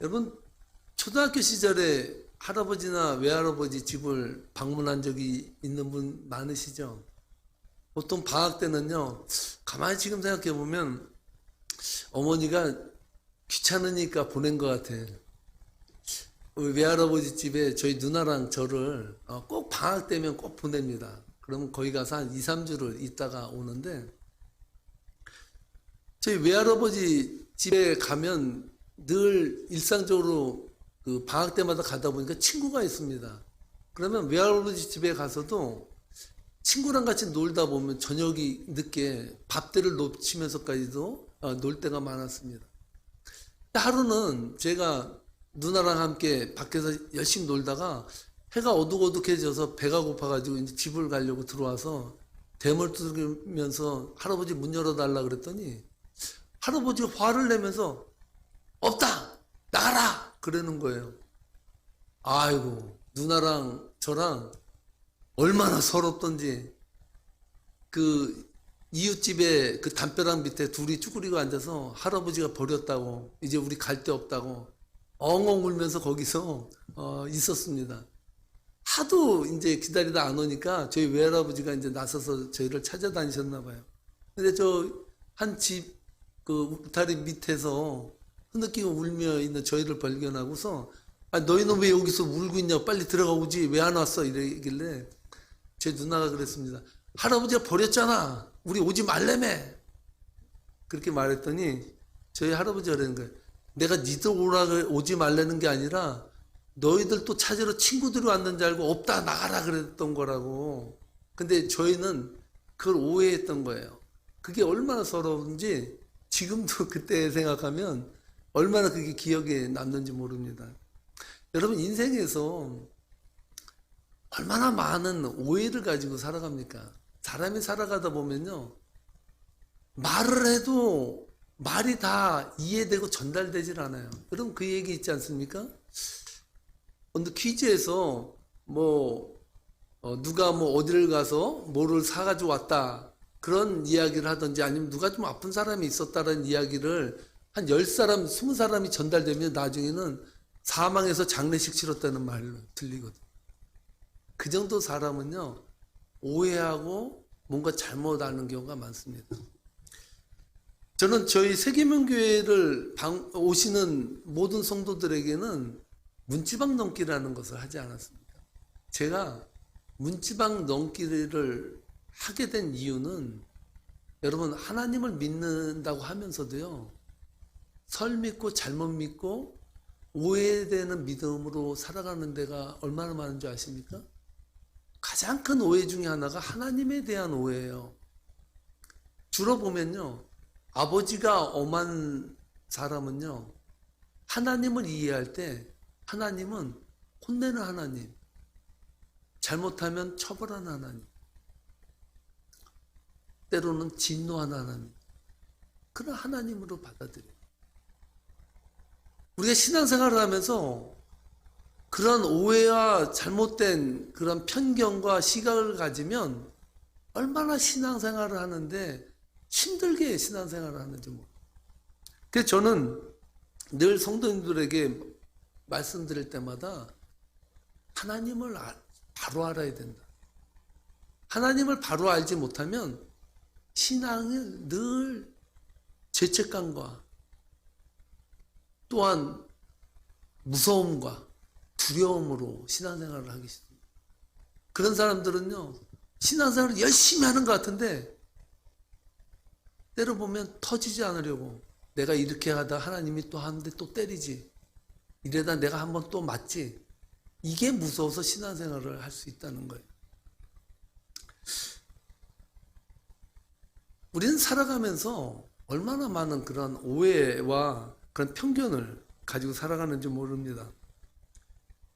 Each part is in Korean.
여러분, 초등학교 시절에 할아버지나 외할아버지 집을 방문한 적이 있는 분 많으시죠? 보통 방학 때는요, 가만히 지금 생각해 보면 어머니가 귀찮으니까 보낸 것 같아. 우리 외할아버지 집에 저희 누나랑 저를 꼭 방학 때면 꼭 보냅니다. 그러면 거기 가서 한 2, 3주를 있다가 오는데, 저희 외할아버지 집에 가면 늘 일상적으로 그 방학 때마다 가다 보니까 친구가 있습니다. 그러면 외할아버지 집에 가서도 친구랑 같이 놀다 보면 저녁이 늦게 밥대를 놓치면서까지도 놀 때가 많았습니다. 하루는 제가 누나랑 함께 밖에서 열심히 놀다가 해가 어둑어둑해져서 배가 고파가지고 이제 집을 가려고 들어와서 대문을 두드리면서 할아버지 문 열어달라 그랬더니 할아버지가 화를 내면서 없다! 나가라! 그러는 거예요. 아이고, 누나랑 저랑 얼마나 서럽던지 그 이웃집에 그 담벼락 밑에 둘이 쭈그리고 앉아서 할아버지가 버렸다고 이제 우리 갈 데 없다고 엉엉 울면서 거기서 있었습니다. 하도 이제 기다리다 안 오니까 저희 외할아버지가 이제 나서서 저희를 찾아다니셨나 봐요. 근데 저 한 집 그 울타리 밑에서 흐느끼고 울며 있는 저희를 발견하고서 너희는 왜 여기서 울고 있냐 빨리 들어가 오지 왜 안 왔어 이러길래 제 누나가 그랬습니다. 할아버지가 버렸잖아 우리 오지 말래며 그렇게 말했더니 저희 할아버지가 그러는 거예요. 내가 니들 오지 말라는 게 아니라 너희들 또 찾으러 친구들이 왔는 줄 알고 없다 나가라 그랬던 거라고. 근데 저희는 그걸 오해했던 거예요. 그게 얼마나 서러운지 지금도 그때 생각하면 얼마나 그게 기억에 남는지 모릅니다. 여러분 인생에서 얼마나 많은 오해를 가지고 살아갑니까? 사람이 살아가다 보면요. 말을 해도 말이 다 이해되고 전달되질 않아요. 여러분 그 얘기 있지 않습니까? 어느 퀴즈에서 누가 어디를 가서 뭐를 사가지고 왔다 그런 이야기를 하든지 아니면 누가 좀 아픈 사람이 있었다는 이야기를 한 10사람, 20사람이 전달되면 나중에는 사망해서 장례식 치렀다는 말로 들리거든요. 그 정도 사람은요, 오해하고 뭔가 잘못 아는 경우가 많습니다. 저는 저희 세계명교회를 오시는 모든 성도들에게는 문지방 넘기라는 것을 하지 않았습니다. 제가 문지방 넘기를 하게 된 이유는 여러분 하나님을 믿는다고 하면서도요. 설 믿고 잘못 믿고 오해되는 믿음으로 살아가는 데가 얼마나 많은 줄 아십니까? 가장 큰 오해 중에 하나가 하나님에 대한 오해예요. 주로 보면요. 아버지가 엄한 사람은요. 하나님을 이해할 때 하나님은 혼내는 하나님, 잘못하면 처벌하는 하나님, 때로는 진노하는 하나님, 그런 하나님으로 받아들여요. 우리가 신앙생활을 하면서 그런 오해와 잘못된 그런 편견과 시각을 가지면 얼마나 신앙생활을 하는데 힘들게 신앙생활을 하는지 모르겠어요. 그래서 저는 늘 성도님들에게 말씀드릴 때마다 하나님을 바로 알아야 된다. 하나님을 바로 알지 못하면 신앙은 늘 죄책감과 또한 무서움과 두려움으로 신앙생활을 하기 쉽습니다. 그런 사람들은요, 신앙생활을 열심히 하는 것 같은데 때로 보면 터지지 않으려고 내가 이렇게 하다 하나님이 또 하는데 또 때리지. 이래다 내가 한번 또 맞지. 이게 무서워서 신앙생활을 할 수 있다는 거예요. 우리는 살아가면서 얼마나 많은 그런 오해와 그런 편견을 가지고 살아가는지 모릅니다.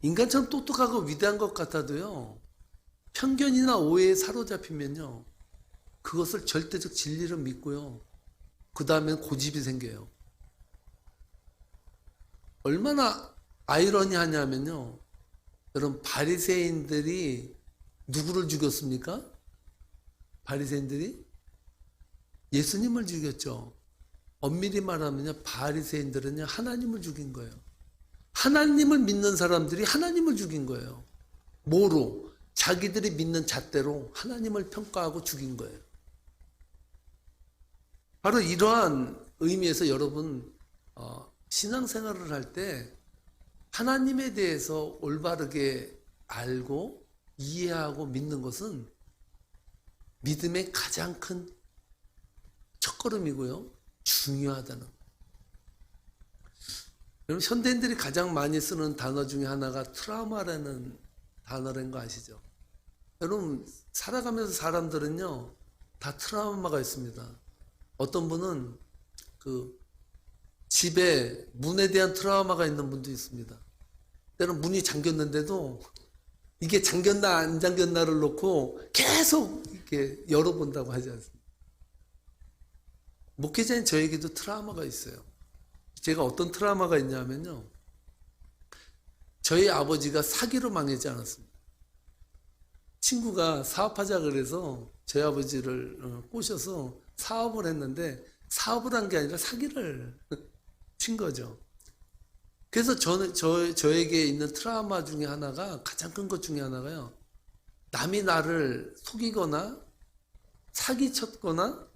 인간처럼 똑똑하고 위대한 것 같아도요, 편견이나 오해에 사로잡히면요, 그것을 절대적 진리로 믿고요, 그 다음엔 고집이 생겨요. 얼마나 아이러니하냐면요, 여러분 바리새인들이 누구를 죽였습니까? 바리새인들이 예수님을 죽였죠. 엄밀히 말하면요, 바리새인들은요 하나님을 죽인 거예요. 하나님을 믿는 사람들이 하나님을 죽인 거예요. 뭐로? 자기들이 믿는 잣대로 하나님을 평가하고 죽인 거예요. 바로 이러한 의미에서 여러분 신앙생활을 할 때 하나님에 대해서 올바르게 알고 이해하고 믿는 것은 믿음의 가장 큰 첫걸음이고요. 중요하다는 거예요. 여러분 현대인들이 가장 많이 쓰는 단어 중에 하나가 트라우마라는 단어라는 거 아시죠? 여러분 살아가면서 사람들은요 다 트라우마가 있습니다. 어떤 분은 그 집에 문에 대한 트라우마가 있는 분도 있습니다. 때로는 문이 잠겼는데도 이게 잠겼나 안 잠겼나를 놓고 계속 이렇게 열어본다고 하지 않습니까? 목회자인 저에게도 트라우마가 있어요. 제가 어떤 트라우마가 있냐면요. 저희 아버지가 사기로 망하지 않았습니다. 친구가 사업하자 그래서 저희 아버지를 꼬셔서 사업을 했는데 사업을 한 게 아니라 사기를 친 거죠. 그래서 저에게 있는 트라우마 중에 하나가 가장 큰 것 중에 하나가요. 남이 나를 속이거나 사기쳤거나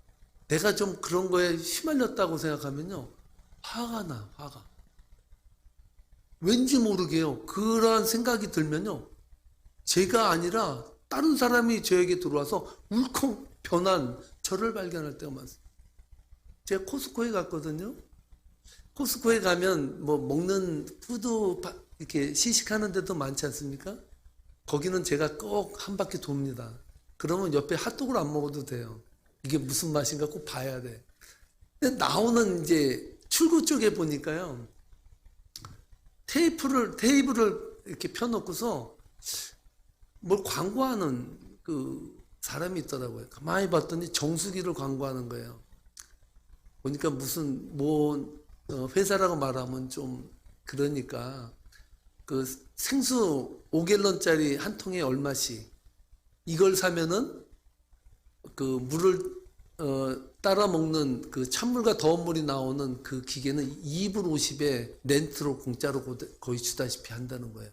내가 좀 그런 거에 휘말렸다고 생각하면요. 화가 나, 화가. 왠지 모르게요. 그러한 생각이 들면요. 제가 아니라 다른 사람이 저에게 들어와서 울컥 변한 저를 발견할 때가 많습니다. 제가 코스코에 갔거든요. 코스코에 가면 뭐 먹는 푸드 이렇게 시식하는 데도 많지 않습니까? 거기는 제가 꼭 한 바퀴 돕니다. 그러면 옆에 핫도그를 안 먹어도 돼요. 이게 무슨 맛인가 꼭 봐야 돼. 근데 나오는 이제 출구 쪽에 보니까요. 테이블을 이렇게 펴놓고서 뭘 광고하는 그 사람이 있더라고요. 가만히 봤더니 정수기를 광고하는 거예요. 보니까 무슨 회사라고 말하면 좀 그러니까 그 생수 5갤런짜리 한 통에 얼마씩 이걸 사면은 그 물을 따라 먹는 그 찬물과 더운 물이 나오는 그 기계는 2불 50에 렌트로 공짜로 거의 주다시피 한다는 거예요.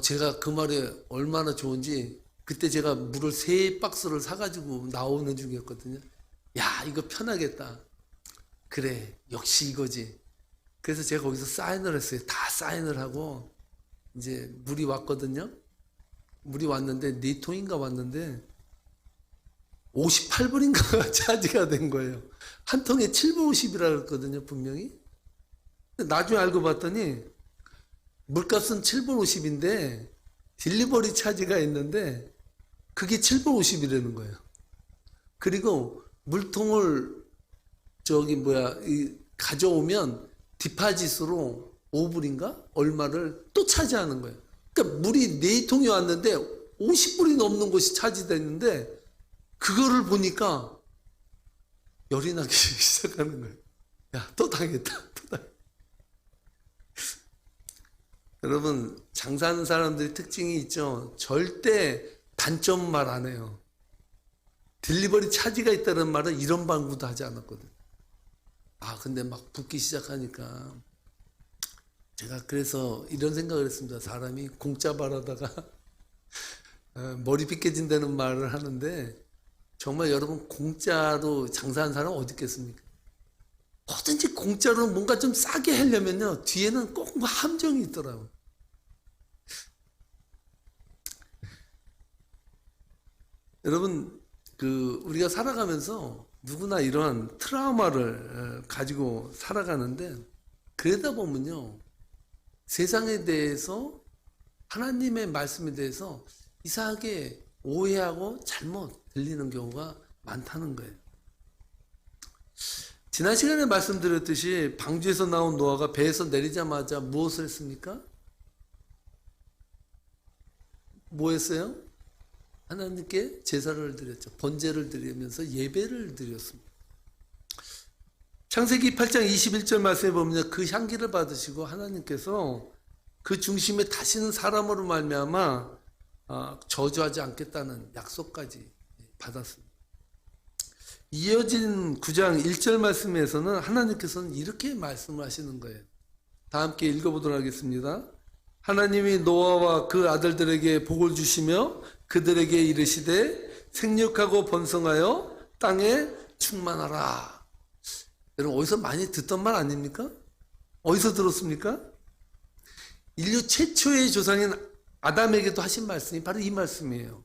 제가 그 말에 얼마나 좋은지 그때 제가 물을 3박스를 사가지고 나오는 중이었거든요. 야, 이거 편하겠다. 그래, 역시 이거지. 그래서 제가 거기서 사인을 했어요. 다 사인을 하고 이제 물이 왔거든요. 물이 왔는데 4통인가 왔는데 58불인가 차지가 된 거예요. 한 통에 7불 50이라 그랬거든요, 분명히. 나중에 알고 봤더니 물값은 7불 50인데 딜리버리 차지가 있는데 그게 7불 50이라는 거예요. 그리고 물통을 가져오면 디파짓으로 5불인가 얼마를 또 차지하는 거예요. 그러니까 물이 4통이 왔는데 50불이 넘는 것이 차지됐는데 그거를 보니까 열이 나기 시작하는 거예요. 야, 또 당했다. 또 당했다. 여러분, 장사하는 사람들이 특징이 있죠. 절대 단점 말 안 해요. 딜리버리 차지가 있다는 말은 이런 방구도 하지 않았거든요. 근데 막 붓기 시작하니까 제가 그래서 이런 생각을 했습니다. 사람이 공짜 바라다가 머리 빗겨진다는 말을 하는데 정말 여러분 공짜로 장사하는 사람 어디 있겠습니까? 뭐든지 공짜로 뭔가 좀 싸게 하려면요 뒤에는 꼭 뭐 함정이 있더라고요. 여러분 우리가 살아가면서 누구나 이러한 트라우마를 가지고 살아가는데 그러다 보면요 세상에 대해서 하나님의 말씀에 대해서 이상하게 오해하고 잘못 들리는 경우가 많다는 거예요. 지난 시간에 말씀드렸듯이 방주에서 나온 노아가 배에서 내리자마자 무엇을 했습니까? 뭐 했어요? 하나님께 제사를 드렸죠. 번제를 드리면서 예배를 드렸습니다. 창세기 8장 21절 말씀에 보면 그 향기를 받으시고 하나님께서 그 중심에 다시는 사람으로 말미암아 저주하지 않겠다는 약속까지 받았습니다. 이어진 9장 1절 말씀에서는 하나님께서는 이렇게 말씀을 하시는 거예요. 다 함께 읽어보도록 하겠습니다. 하나님이 노아와 그 아들들에게 복을 주시며 그들에게 이르시되 생육하고 번성하여 땅에 충만하라. 여러분 어디서 많이 듣던 말 아닙니까? 어디서 들었습니까? 인류 최초의 조상인 아담에게도 하신 말씀이 바로 이 말씀이에요.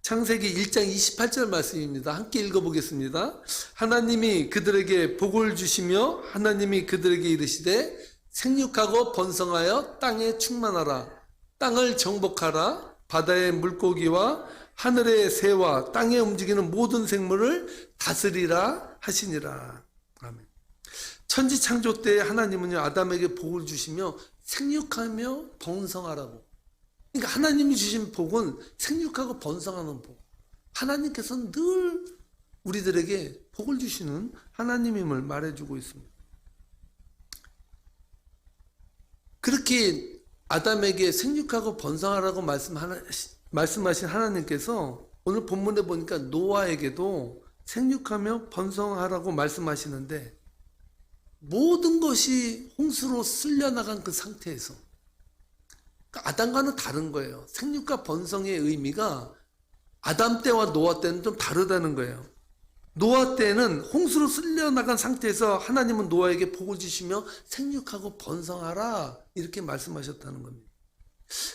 창세기 1장 28절 말씀입니다. 함께 읽어보겠습니다. 하나님이 그들에게 복을 주시며 하나님이 그들에게 이르시되 생육하고 번성하여 땅에 충만하라. 땅을 정복하라. 바다의 물고기와 하늘의 새와 땅에 움직이는 모든 생물을 다스리라 하시니라. 아멘. 천지 창조 때 하나님은요 아담에게 복을 주시며 생육하며 번성하라고. 그러니까 하나님이 주신 복은 생육하고 번성하는 복. 하나님께서는 늘 우리들에게 복을 주시는 하나님임을 말해주고 있습니다. 그렇게 아담에게 생육하고 번성하라고 말씀하신 하나님께서 오늘 본문에 보니까 노아에게도 생육하며 번성하라고 말씀하시는데 모든 것이 홍수로 쓸려나간 그 상태에서 그러니까 아담과는 다른 거예요. 생육과 번성의 의미가 아담 때와 노아 때는 좀 다르다는 거예요. 노아 때는 홍수로 쓸려나간 상태에서 하나님은 노아에게 복을 주시며 생육하고 번성하라 이렇게 말씀하셨다는 겁니다.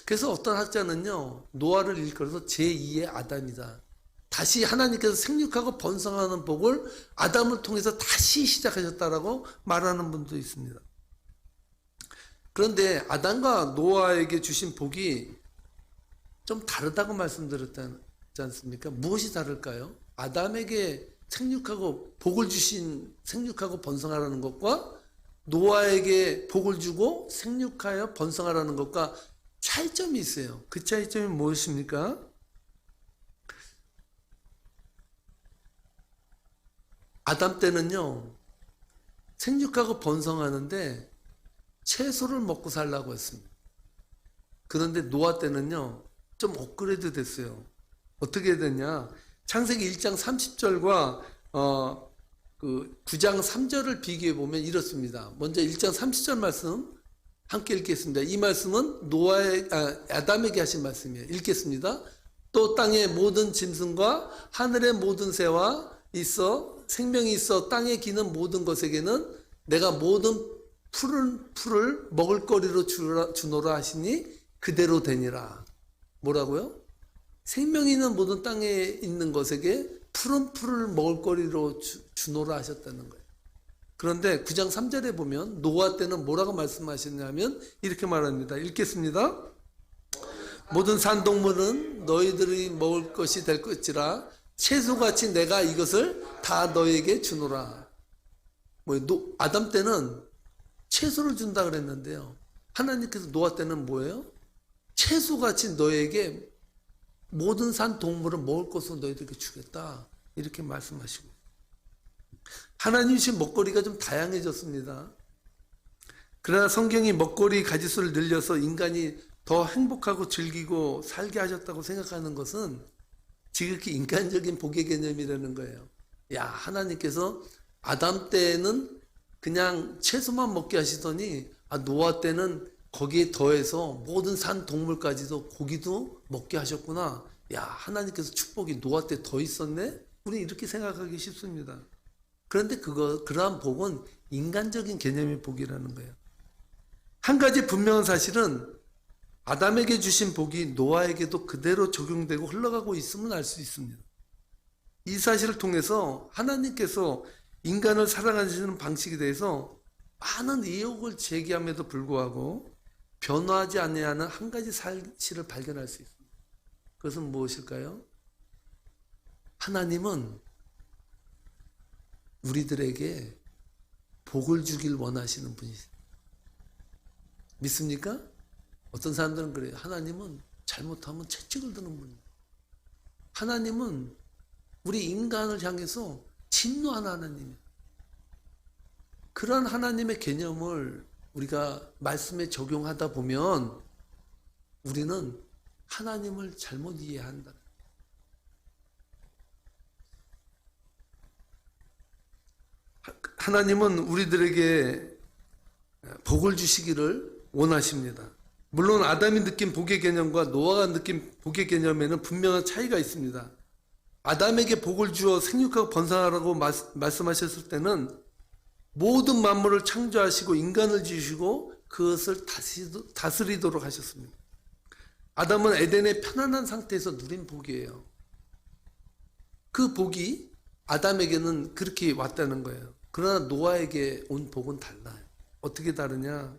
그래서 어떤 학자는요 노아를 일컬어서 제2의 아담이다. 다시 하나님께서 생육하고 번성하는 복을 아담을 통해서 다시 시작하셨다라고 말하는 분도 있습니다. 그런데 아담과 노아에게 주신 복이 좀 다르다고 말씀드렸지 않습니까? 무엇이 다를까요? 아담에게 생육하고 복을 주신 생육하고 번성하라는 것과 노아에게 복을 주고 생육하여 번성하라는 것과 차이점이 있어요. 그 차이점이 무엇입니까? 아담 때는요 생육하고 번성하는데 채소를 먹고 살라고 했습니다. 그런데 노아 때는요 좀 업그레이드 됐어요. 어떻게 됐냐? 창세기 1장 30절과 그 9장 3절을 비교해 보면 이렇습니다. 먼저 1장 30절 말씀 함께 읽겠습니다. 이 말씀은 아담에게 하신 말씀이에요. 읽겠습니다. 또 땅의 모든 짐승과 하늘의 모든 새와 있어 생명이 있어 땅에 기는 모든 것에게는 내가 모든 풀을 먹을거리로 주노라 하시니 그대로 되니라. 뭐라고요? 생명이 있는 모든 땅에 있는 것에게 푸른 풀을 먹을거리로 주노라 하셨다는 거예요. 그런데 9장 3절에 보면 노아 때는 뭐라고 말씀하셨냐면 이렇게 말합니다. 읽겠습니다. 모든 산동물은 너희들이 먹을 것이 될 것이라 채소같이 내가 이것을 다 너희에게 주노라. 아담 때는 채소를 준다 그랬는데요. 하나님께서 노아 때는 뭐예요? 채소같이 너희에게 모든 산 동물은 먹을 것을 너희들에게 주겠다. 이렇게 말씀하시고 하나님 주신 먹거리가 좀 다양해졌습니다. 그러나 성경이 먹거리 가지수를 늘려서 인간이 더 행복하고 즐기고 살게 하셨다고 생각하는 것은 지극히 인간적인 복의 개념이라는 거예요. 야, 하나님께서 아담 때는 그냥 채소만 먹게 하시더니 노아 때는 거기에 더해서 모든 산 동물까지도 고기도 먹게 하셨구나. 야, 하나님께서 축복이 노아 때 더 있었네? 우리 이렇게 생각하기 쉽습니다. 그런데 그러한 복은 인간적인 개념의 복이라는 거예요. 한 가지 분명한 사실은 아담에게 주신 복이 노아에게도 그대로 적용되고 흘러가고 있음을 알 수 있습니다. 이 사실을 통해서 하나님께서 인간을 사랑하시는 방식에 대해서 많은 의혹을 제기함에도 불구하고 변화하지 아니하는 한 가지 사실을 발견할 수 있습니다. 그것은 무엇일까요? 하나님은 우리들에게 복을 주길 원하시는 분이세요. 믿습니까? 어떤 사람들은 그래요. 하나님은 잘못하면 채찍을 드는 분이에요. 하나님은 우리 인간을 향해서 진노하는 하나님이에요. 그런 하나님의 개념을 우리가 말씀에 적용하다 보면 우리는 하나님을 잘못 이해한다. 하나님은 우리들에게 복을 주시기를 원하십니다. 물론 아담이 느낀 복의 개념과 노아가 느낀 복의 개념에는 분명한 차이가 있습니다. 아담에게 복을 주어 생육하고 번성하라고 말씀하셨을 때는 모든 만물을 창조하시고 인간을 지으시고 그것을 다스리도록 하셨습니다. 아담은 에덴의 편안한 상태에서 누린 복이에요. 그 복이 아담에게는 그렇게 왔다는 거예요. 그러나 노아에게 온 복은 달라요. 어떻게 다르냐?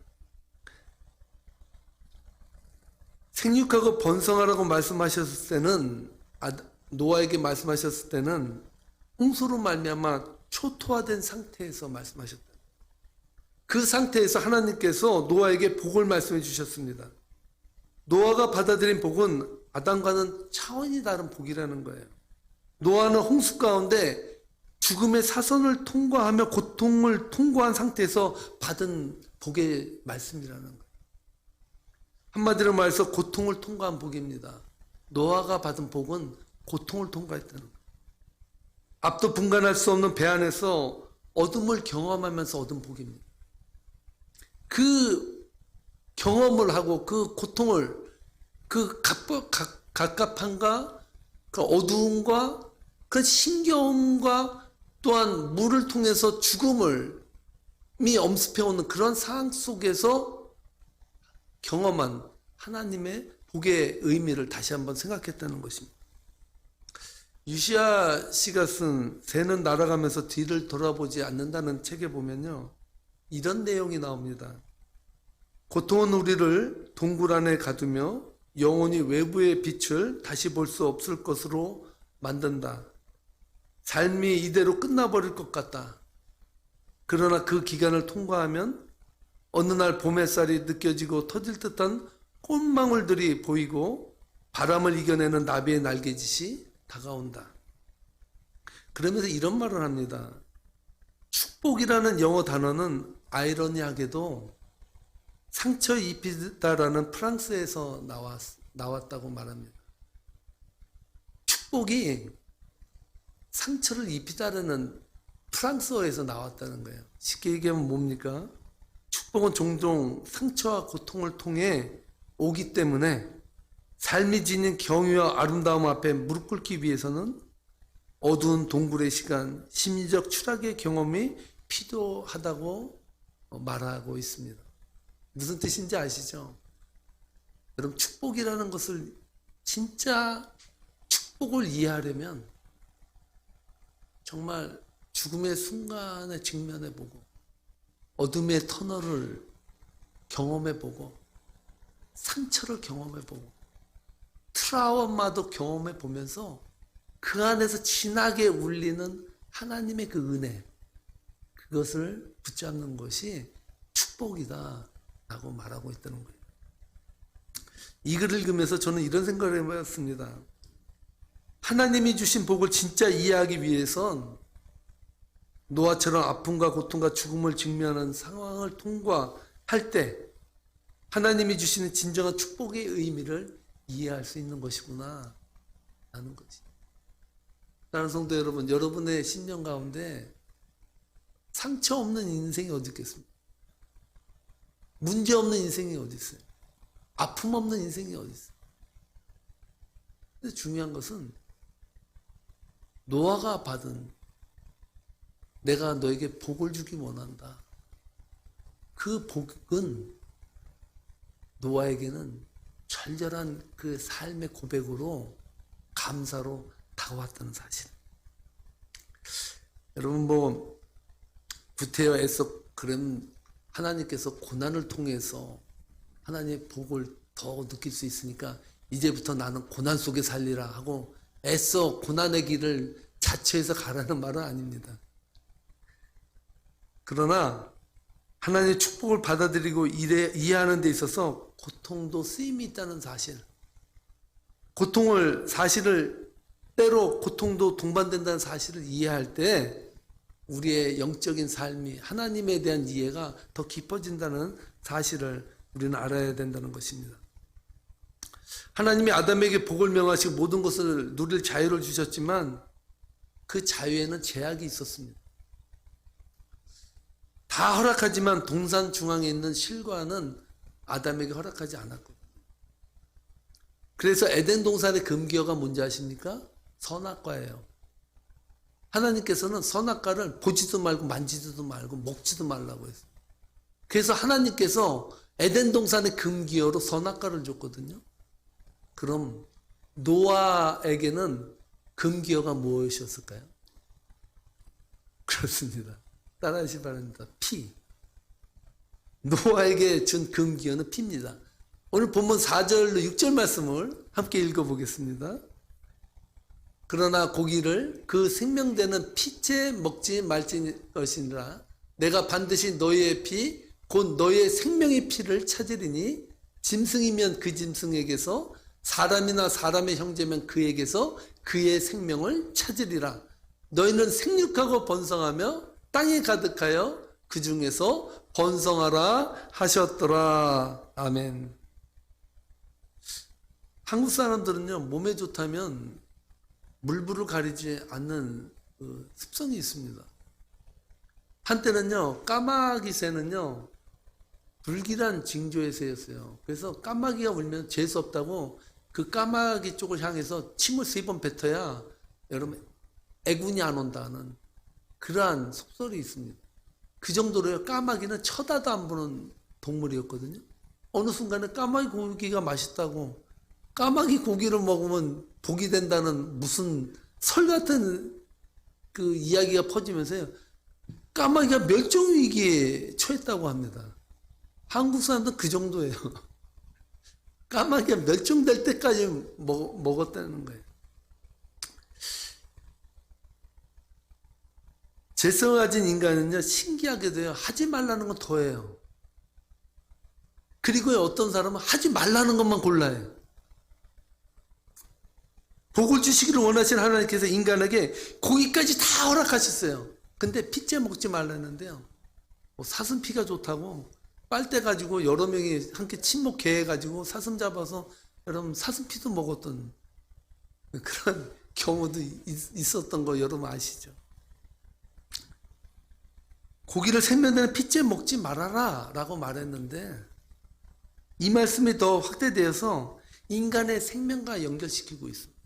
생육하고 번성하라고 말씀하셨을 때는 노아에게 말씀하셨을 때는 홍수로 말미암아 초토화된 상태에서 말씀하셨다. 그 상태에서 하나님께서 노아에게 복을 말씀해 주셨습니다. 노아가 받아들인 복은 아담과는 차원이 다른 복이라는 거예요. 노아는 홍수 가운데 죽음의 사선을 통과하며 고통을 통과한 상태에서 받은 복의 말씀이라는 거예요. 한마디로 말해서 고통을 통과한 복입니다. 노아가 받은 복은 고통을 통과했다는 거예요. 앞도 분간할 수 없는 배 안에서 어둠을 경험하면서 얻은 복입니다. 그 경험을 하고 그 고통을 그 갑갑함과 그 어두움과 그 신겨움과 또한 물을 통해서 죽음을 엄습해오는 그런 상황 속에서 경험한 하나님의 복의 의미를 다시 한번 생각했다는 것입니다. 유시야 씨가 쓴 새는 날아가면서 뒤를 돌아보지 않는다는 책에 보면요, 이런 내용이 나옵니다. 고통은 우리를 동굴 안에 가두며 영원히 외부의 빛을 다시 볼 수 없을 것으로 만든다. 삶이 이대로 끝나버릴 것 같다. 그러나 그 기간을 통과하면 어느 날 봄 햇살이 느껴지고 터질 듯한 꽃망울들이 보이고 바람을 이겨내는 나비의 날개짓이 다가온다. 그러면서 이런 말을 합니다. 축복이라는 영어 단어는 아이러니하게도 상처 입히다라는 프랑스에서 나왔다고 말합니다. 축복이 상처를 입히다라는 프랑스어에서 나왔다는 거예요. 쉽게 얘기하면 뭡니까? 축복은 종종 상처와 고통을 통해 오기 때문에 삶이 지닌 경유와 아름다움 앞에 무릎 꿇기 위해서는 어두운 동굴의 시간, 심리적 추락의 경험이 필요하다고 말하고 있습니다. 무슨 뜻인지 아시죠? 여러분, 축복이라는 것을 진짜 축복을 이해하려면 정말 죽음의 순간에 직면해보고 어둠의 터널을 경험해보고 상처를 경험해보고 트라우마도 경험해보면서 그 안에서 진하게 울리는 하나님의 그 은혜, 그것을 붙잡는 것이 축복이다 라고 말하고 있다는 거예요. 이 글을 읽으면서 저는 이런 생각을 해봤습니다. 하나님이 주신 복을 진짜 이해하기 위해선 노아처럼 아픔과 고통과 죽음을 직면하는 상황을 통과할 때 하나님이 주시는 진정한 축복의 의미를 이해할 수 있는 것이구나 라는 거지. 사랑하는 성도 여러분, 여러분의 신년 가운데 상처 없는 인생이 어디 있겠습니까? 문제 없는 인생이 어디 있어요? 아픔 없는 인생이 어디 있어요? 근데 중요한 것은 노아가 받은 내가 너에게 복을 주기 원한다. 그 복은 노아에게는 절절한 그 삶의 고백으로 감사로 다가왔다는 사실. 여러분 구태여 애써 그런 하나님께서 고난을 통해서 하나님의 복을 더 느낄 수 있으니까 이제부터 나는 고난 속에 살리라 하고 애써 고난의 길을 자처해서 가라는 말은 아닙니다. 그러나 하나님의 축복을 받아들이고 이해하는 데 있어서 고통도 쓰임이 있다는 사실, 사실을 때로 고통도 동반된다는 사실을 이해할 때 우리의 영적인 삶이 하나님에 대한 이해가 더 깊어진다는 사실을 우리는 알아야 된다는 것입니다. 하나님이 아담에게 복을 명하시고 모든 것을 누릴 자유를 주셨지만 그 자유에는 제약이 있었습니다. 다 허락하지만 동산 중앙에 있는 실과는 아담에게 허락하지 않았거든요. 그래서 에덴 동산의 금기어가 뭔지 아십니까? 선악과예요. 하나님께서는 선악과를 보지도 말고 만지지도 말고 먹지도 말라고 했어요. 그래서 하나님께서 에덴 동산의 금기어로 선악과를 줬거든요. 그럼 노아에게는 금기어가 무엇이었을까요? 그렇습니다. 따라하시 바랍니다. 피. 노아에게 준 금기어는 피입니다. 오늘 본문 4절로 6절 말씀을 함께 읽어보겠습니다. 그러나 고기를 그 생명되는 피째 먹지 말지 것이니라. 내가 반드시 너희의 피, 곧 너희의 생명의 피를 찾으리니 짐승이면 그 짐승에게서, 사람이나 사람의 형제면 그에게서 그의 생명을 찾으리라. 너희는 생육하고 번성하며 땅에 가득하여 그 중에서 번성하라 하셨더라. 아멘. 한국 사람들은요, 몸에 좋다면 물불을 가리지 않는 그 습성이 있습니다. 한때는요, 까마귀 새는요, 불길한 징조의 새였어요. 그래서 까마귀가 울면 재수 없다고 그 까마귀 쪽을 향해서 침을 3번 뱉어야 여러분 애군이 안 온다는 그러한 속설이 있습니다. 그 정도로 까마귀는 쳐다도 안 보는 동물이었거든요. 어느 순간에 까마귀 고기가 맛있다고, 까마귀 고기를 먹으면 복이 된다는 무슨 설 같은 그 이야기가 퍼지면서요, 까마귀가 멸종위기에 처했다고 합니다. 한국 사람들은 그 정도예요. 까마귀가 멸종될 때까지 먹었다는 거예요. 재성을 가진 인간은요, 신기하게도요, 하지 말라는 건 더해요. 그리고 어떤 사람은 하지 말라는 것만 골라요. 복을 주시기를 원하시는 하나님께서 인간에게 고기까지 다 허락하셨어요. 근데 피째 먹지 말라는데요, 뭐 사슴피가 좋다고 빨대 가지고 여러 명이 함께 친목해 해가지고 사슴 잡아서 여러분 사슴피도 먹었던 그런 경우도 있었던 거 여러분 아시죠? 고기를 생명되는 피째 먹지 말아라 라고 말했는데, 이 말씀이 더 확대되어서 인간의 생명과 연결시키고 있습니다.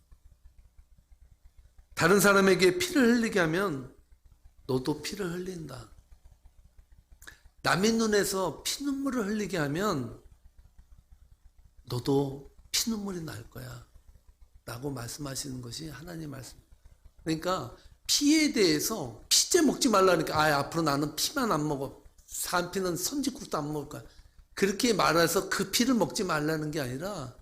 다른 사람에게 피를 흘리게 하면 너도 피를 흘린다. 남의 눈에서 피눈물을 흘리게 하면 너도 피눈물이 날 거야 라고 말씀하시는 것이 하나님의 말씀. 그러니까 피에 대해서 피째 먹지 말라니까, 앞으로 나는 피만 안 먹어, 산피는 선지국도 안 먹을 거야, 그렇게 말해서 그 피를 먹지 말라는 게 아니라,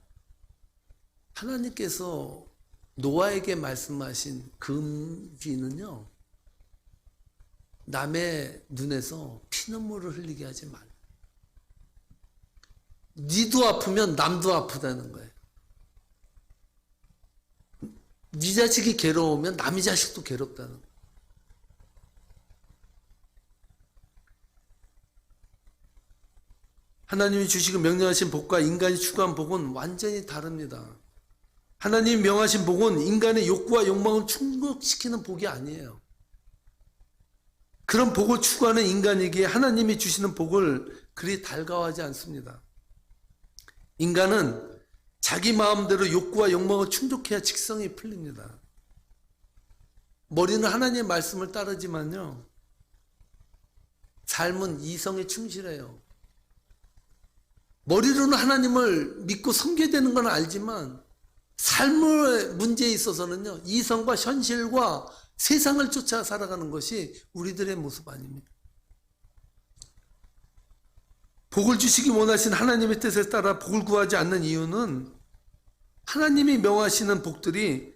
하나님께서 노아에게 말씀하신 금기는요, 남의 눈에서 피눈물을 흘리게 하지 말라. 니도 아프면 남도 아프다는 거예요. 네 자식이 괴로우면 남의 자식도 괴롭다는 거예요. 하나님이 주시고 명령하신 복과 인간이 추구한 복은 완전히 다릅니다. 하나님이 명하신 복은 인간의 욕구와 욕망을 충족시키는 복이 아니에요. 그런 복을 추구하는 인간에게 하나님이 주시는 복을 그리 달가워하지 않습니다. 인간은 자기 마음대로 욕구와 욕망을 충족해야 직성이 풀립니다. 머리는 하나님의 말씀을 따르지만요, 삶은 이성에 충실해요. 머리로는 하나님을 믿고 섬겨야 되는 건 알지만 삶의 문제에 있어서는요, 이성과 현실과 세상을 쫓아 살아가는 것이 우리들의 모습 아닙니까? 복을 주시기 원하신 하나님의 뜻에 따라 복을 구하지 않는 이유는 하나님이 명하시는 복들이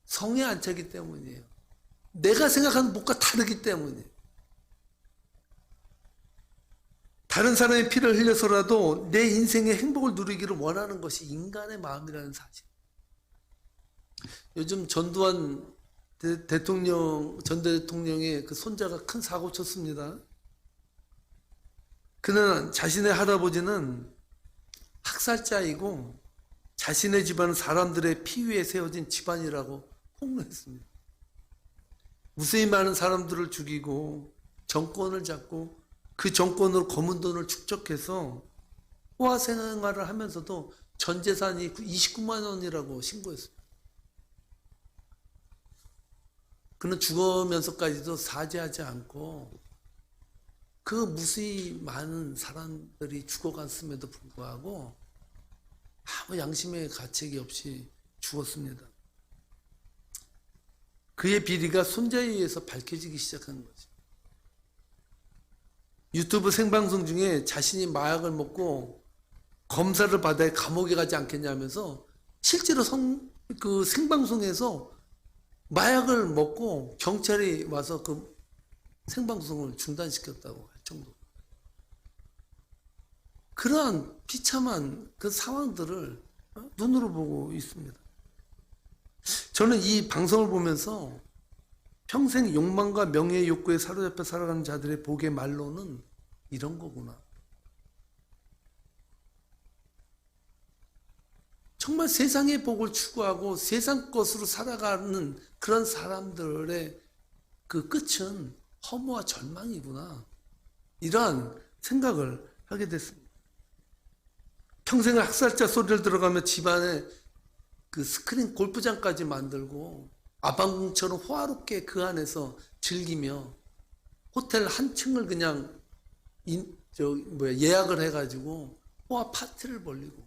성에 안 차기 때문이에요. 내가 생각하는 복과 다르기 때문이에요. 다른 사람의 피를 흘려서라도 내 인생의 행복을 누리기를 원하는 것이 인간의 마음이라는 사실. 요즘 전두환 전 대통령의 그 손자가 큰 사고 쳤습니다. 그는 자신의 할아버지는 학살자이고 자신의 집안은 사람들의 피 위에 세워진 집안이라고 폭로했습니다. 무수히 많은 사람들을 죽이고 정권을 잡고 그 정권으로 검은 돈을 축적해서 호화 생활을 하면서도 전 재산이 29만 원이라고 신고했습니다. 그는 죽으면서까지도 사죄하지 않고 그 무수히 많은 사람들이 죽어갔음에도 불구하고 아무 양심의 가책이 없이 죽었습니다. 그의 비리가 손자에 의해서 밝혀지기 시작한 거죠. 유튜브 생방송 중에 자신이 마약을 먹고 검사를 받아야 감옥에 가지 않겠냐면서 실제로 그 생방송에서 마약을 먹고 경찰이 와서 그 생방송을 중단시켰다고 할 정도. 그러한 비참한 그 상황들을 눈으로 보고 있습니다. 저는 이 방송을 보면서 평생 욕망과 명예의 욕구에 사로잡혀 살아가는 자들의 복의 말로는 이런 거구나. 정말 세상의 복을 추구하고 세상 것으로 살아가는 그런 사람들의 그 끝은 허무와 절망이구나. 이러한 생각을 하게 됐습니다. 평생을 학살자 소리를 들어가며 집안에 그 스크린 골프장까지 만들고 아방궁처럼 호화롭게 그 안에서 즐기며 호텔 한 층을 그냥 예약을 해가지고 호화 파티를 벌리고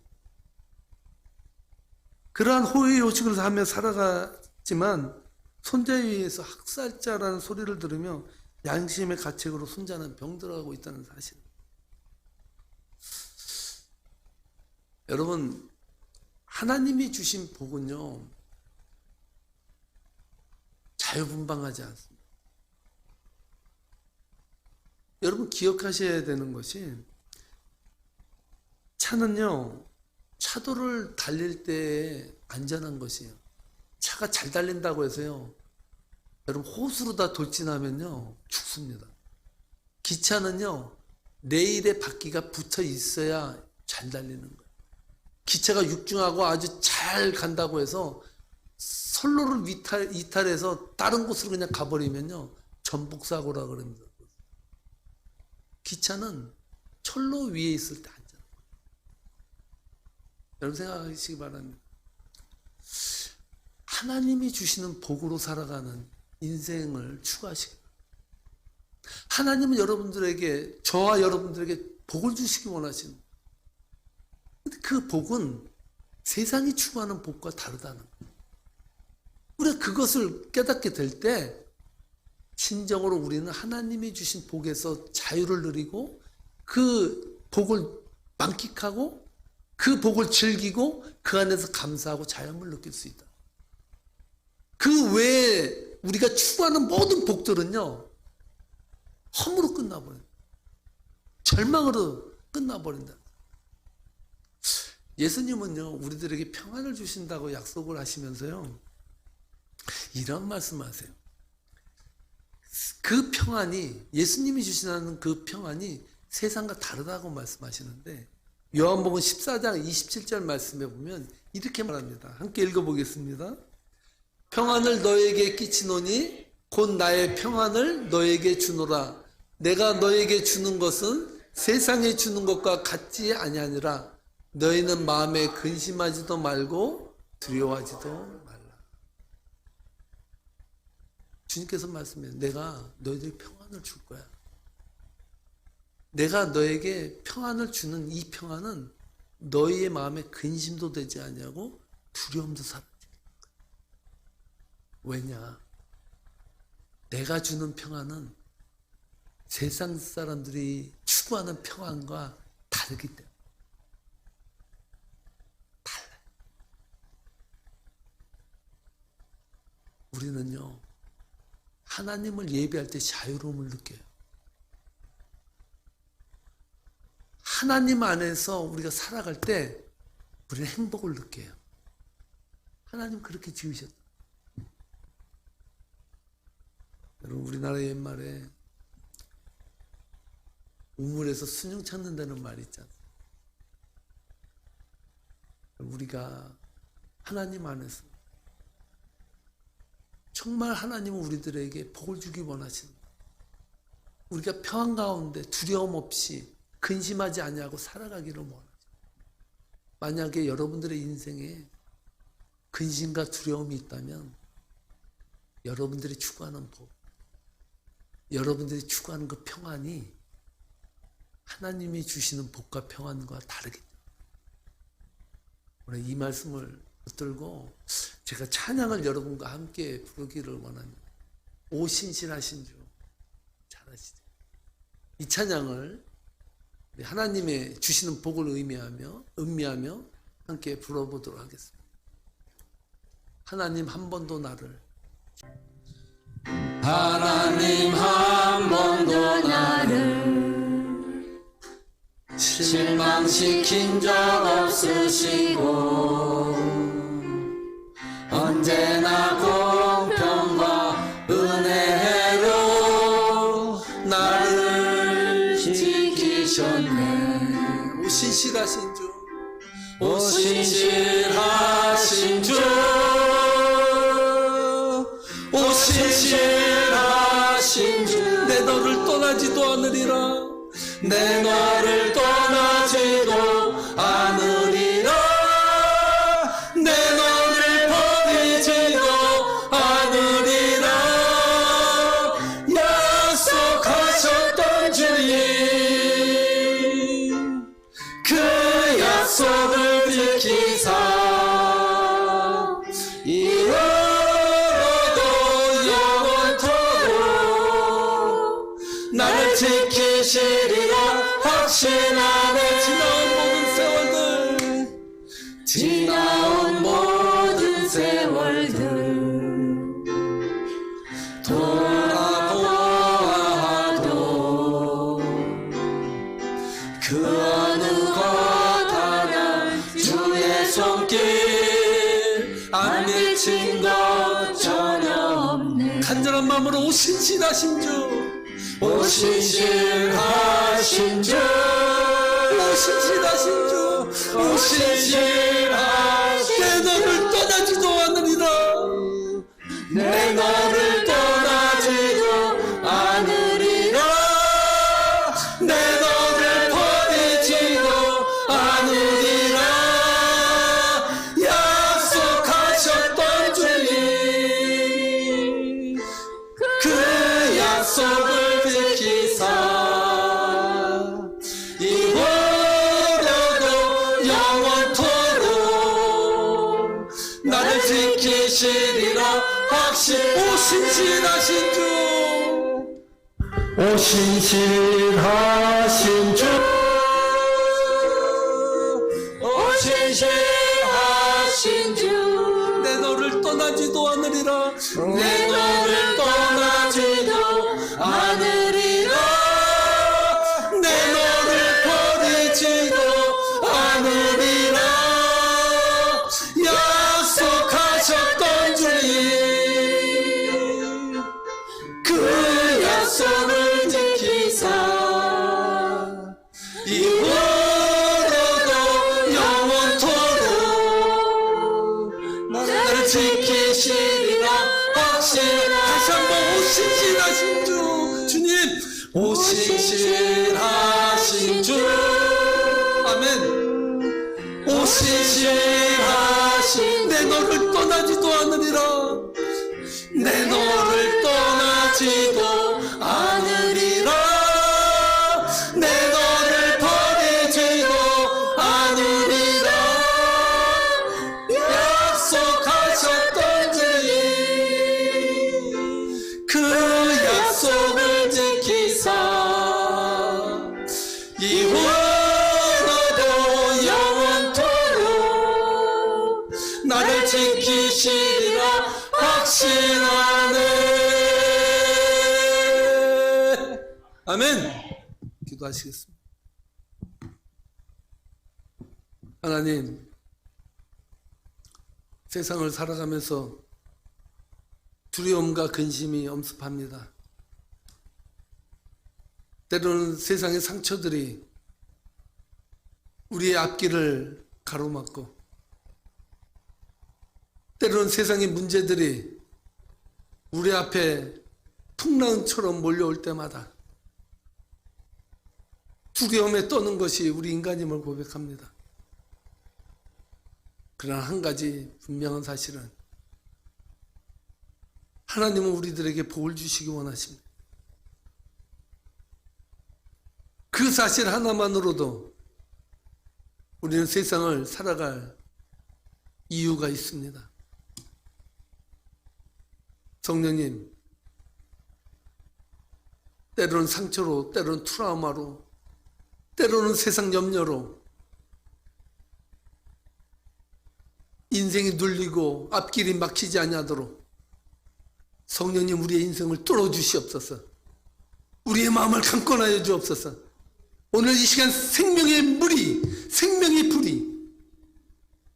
그러한 호의 요식을 하며 살아갔지만 손자에 의해서 학살자라는 소리를 들으며 양심의 가책으로 손자는 병들어가고 있다는 사실. 여러분, 하나님이 주신 복은요 자유분방하지 않습니다. 여러분 기억하셔야 되는 것이 차는요 차도를 달릴 때 안전한 것이에요. 차가 잘 달린다고 해서요 여러분 호수로 다 돌진하면요 죽습니다. 기차는요 레일에 바퀴가 붙어 있어야 잘 달리는 거예요. 기차가 육중하고 아주 잘 간다고 해서 선로를 이탈해서 다른 곳으로 그냥 가버리면요 전복사고라 그럽니다. 기차는 철로 위에 있을 때 안전한 거예요. 여러분 생각하시기 바랍니다. 하나님이 주시는 복으로 살아가는 인생을 추구하시기 바랍니다. 하나님은 여러분들에게 저와 여러분들에게 복을 주시기 원하시는 거예요. 근데 그 복은 세상이 추구하는 복과 다르다는 거예요. 우리가 그것을 깨닫게 될 때 진정으로 우리는 하나님이 주신 복에서 자유를 누리고 그 복을 만끽하고 그 복을 즐기고 그 안에서 감사하고 자유함을 느낄 수 있다. 그 외에 우리가 추구하는 모든 복들은요 허무로 끝나버린다. 절망으로 끝나버린다. 예수님은요 우리들에게 평안을 주신다고 약속을 하시면서요 이런 말씀하세요. 그 평안이 예수님이 주시는 그 평안이 세상과 다르다고 말씀하시는데 요한복음 14장 27절 말씀에 보면 이렇게 말합니다. 함께 읽어보겠습니다. 평안을 너에게 끼치노니 곧 나의 평안을 너에게 주노라. 내가 너에게 주는 것은 세상에 주는 것과 같지 아니하니라. 너희는 마음에 근심하지도 말고 두려워하지도 말라. 주님께서 말씀해요. 내가 너희들 평안을 줄 거야. 내가 너에게 평안을 주는 이 평안은 너희의 마음에 근심도 되지 않냐고 두려움도 사라지는 거야. 왜냐? 내가 주는 평안은 세상 사람들이 추구하는 평안과 다르기 때문에. 달라요. 우리는요 하나님을 예배할 때 자유로움을 느껴요. 하나님 안에서 우리가 살아갈 때 우리는 행복을 느껴요. 하나님 그렇게 지으셨다. 여러분 우리나라 옛말에 우물에서 순영 찾는다는 말이 있잖아요. 우리가 하나님 안에서 정말 하나님은 우리들에게 복을 주기 원하시는 거예요. 우리가 평안 가운데 두려움 없이 근심하지 아니하고 살아가기를 원하죠. 만약에 여러분들의 인생에 근심과 두려움이 있다면 여러분들이 추구하는 복, 여러분들이 추구하는 그 평안이 하나님이 주시는 복과 평안과 다르겠죠. 오늘 이 말씀을 붙들고 제가 찬양을 여러분과 함께 부르기를 원합니다. 오 신실하신 주, 잘하시죠. 이 찬양을 하나님의 주시는 복을 음미하며 함께 불러보도록 하겠습니다. 하나님 한 번도 나를 하나님 한 번도 나를 실망시킨 적 없으시고 언제나 공평과 은혜로 나를 지키셨네. 오 신실하신 주, 오 신실하신 주, 오 신실하신 주, 내 너를 떠나지도 않으리라. 내 너를 떠나지도 않으리라. 내 너를 버리지도 않으리라. 약속하셨던 주님, 그 약속을 지키사 이후로도 영원토록 나를 지키시리라 확신하네. 지나온 모든 세월들 돌아보아도 그 어느 것 하나 주의 손길 안 미친 것 전혀 없네. 간절한 마음으로 오 신실하신 주, 오 신실하신 주, 오 신실하신 주, 오 신실하신 내 너를 떠나지도 않으리라. 내 너를 떠나지도 않으리라. 내 너를 버리지도 않으리라. 약속하셨던 주님, 그 약속을 지키사 이후로도 영원토록 나를 지키시리라 확신. 오 신실하신 주, 오 신실하신 주, 오 신실하신 주, 내 너를 떠나지도 않으리라. 내 너를 떠나지도 않으리라. 내 너를 버리지도 않으리라. 약속하셨던 주님, 그 약속을 지키사 이후로도 영원토록 나를 지키시리라 확신. 다시 한번 오 신실하신 주, 주님, 오 신실하신 주, 아멘. 오 신실하신 내 너를 떠나지도 않으리라. 내 너를 떠나지도 않으리라. 내 너를 버리지도 않으리라. 약속하셨던 주님, 그 약속을 지키사 이후로도 영원토록 나를 지키시리라 확신하네. 아멘. 기도하시겠습니다. 하나님, 세상을 살아가면서 두려움과 근심이 엄습합니다. 때로는 세상의 상처들이 우리의 앞길을 가로막고, 때로는 세상의 문제들이 우리 앞에 풍랑처럼 몰려올 때마다 두려움에 떠는 것이 우리 인간임을 고백합니다. 그러나 한 가지 분명한 사실은 하나님은 우리들에게 복을 주시기 원하십니다. 그 사실 하나만으로도 우리는 세상을 살아갈 이유가 있습니다. 성령님, 때로는 상처로, 때로는 트라우마로, 때로는 세상 염려로 인생이 눌리고 앞길이 막히지 아니하도록 성령님 우리의 인생을 뚫어주시옵소서. 우리의 마음을 강권하여 주옵소서. 오늘 이 시간 생명의 물이, 생명의 불이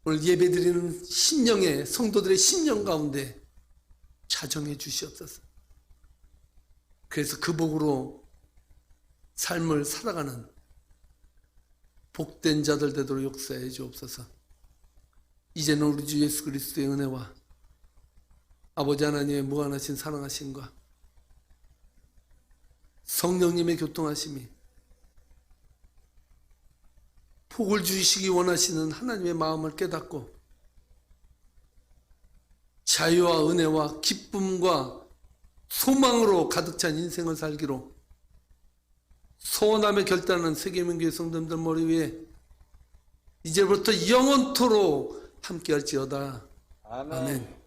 오늘 예배드리는 심령의 성도들의 심령 가운데 자정해 주시옵소서. 그래서 그 복으로 삶을 살아가는 복된 자들 되도록 역사해 주옵소서. 이제는 우리 주 예수 그리스도의 은혜와 아버지 하나님의 무한하신 사랑하심과 성령님의 교통하심이 복을 주시기 원하시는 하나님의 마음을 깨닫고 자유와 은혜와 기쁨과 소망으로 가득 찬 인생을 살기로 소원하며 결단하는 세계민교회 성도님들 머리 위에 이제부터 영원토록 함께할지어다. 아멘.